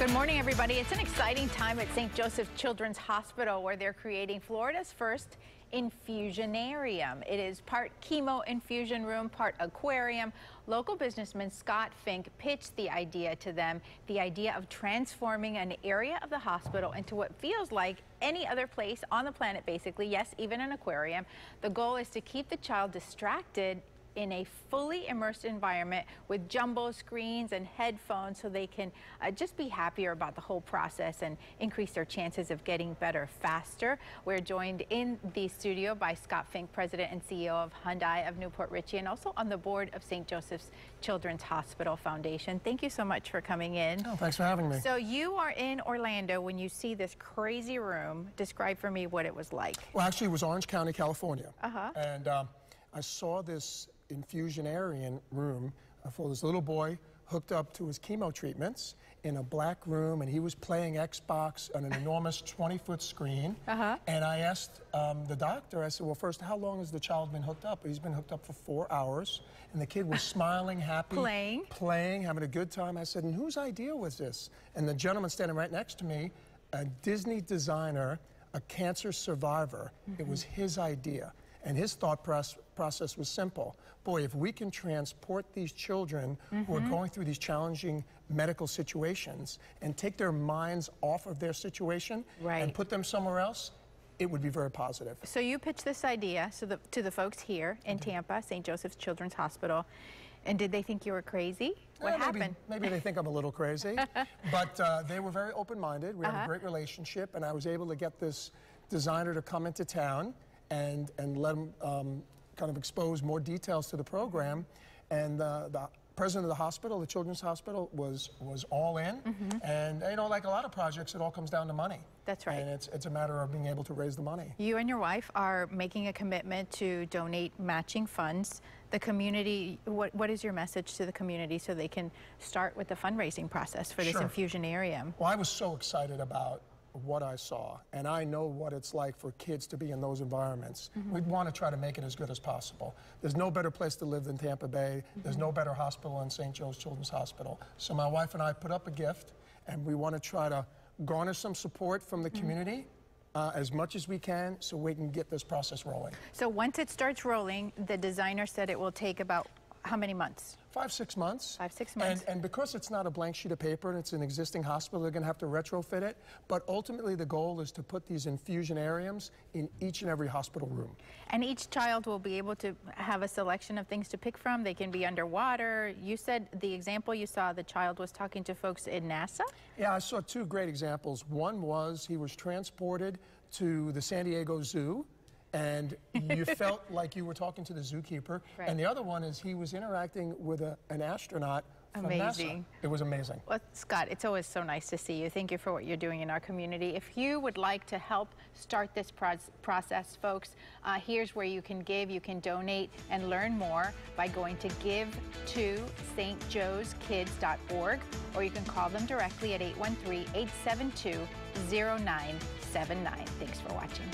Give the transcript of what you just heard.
Good morning, everybody. It's an exciting time at St. Joseph's Children's Hospital where they're creating Florida's first infusionarium. It is part chemo infusion room, part aquarium. Local businessman Scott Fink pitched the idea to them, the idea of transforming an area of the hospital into what feels like any other place on the planet, basically. Yes, even an aquarium. The goal is to keep the child distracted in a fully immersed environment with jumbo screens and headphones so they can just be happier about the whole process and increase their chances of getting better faster. We're joined in the studio by Scott Fink, President and CEO of Hyundai of Newport Richey, and also on the board of St. Joseph's Children's Hospital Foundation. Thank you so much for coming in. Oh, thanks for having me. So you are in Orlando when you see this crazy room. Describe for me what it was like. Well, actually, it was Orange County, California. And I saw this infusionarian room for this little boy hooked up to his chemo treatments in a black room, and he was playing Xbox on an enormous 20-foot screen. And I asked the doctor, I said, well, first, how long has the child been hooked up? He's been hooked up for 4 hours, and the kid was smiling, happy, playing, having a good time. I said, and whose idea was this? And the gentleman standing right next to me, a Disney designer, a cancer survivor, it was his idea. And his thought process was simple. Boy, if we can transport these children who are going through these challenging medical situations and take their minds off of their situation and put them somewhere else, it would be very positive. So you pitched this idea to the folks here in Tampa, St. Joseph's Children's Hospital. And did they think you were crazy? What happened? Maybe they think I'm a little crazy. But they were very open-minded. We have a great relationship. And I was able to get this designer to come into town and let them kind of expose more details to the program. And the president of the hospital, the Children's Hospital, was all in. And, you know, like a lot of projects, it all comes down to money. That's right. And it's a matter of being able to raise the money. You and your wife are making a commitment to donate matching funds. The community, what is your message to the community so they can start with the fundraising process for this infusionarium? Well, I was so excited about what I saw, and I know what it's like for kids to be in those environments. We'd want to try to make it as good as possible. There's no better place to live than Tampa Bay. There's no better hospital than St. Joe's Children's Hospital. So my wife and I put up a gift, and we want to try to garner some support from the community as much as we can so we can get this process rolling. So once it starts rolling, the designer said it will take about how many months? 5, 6 months. 5, 6 months. And because it's not a blank sheet of paper and it's an existing hospital, they're going to have to retrofit it. But ultimately, the goal is to put these infusionariums in each and every hospital room. And each child will be able to have a selection of things to pick from. They can be underwater. You said the example you saw, the child was talking to folks in NASA? Yeah, I saw 2 great examples. One was he was transported to the San Diego Zoo, and you felt like you were talking to the zookeeper. And the other one is he was interacting with an astronaut from NASA. It was amazing. Well, Scott, it's always so nice to see you. Thank you for what you're doing in our community. If you would like to help start this process, folks, here's where you can give. You can donate and learn more by going to give2stjoeskids.org, or you can call them directly at 813-872-0979. Thanks for watching.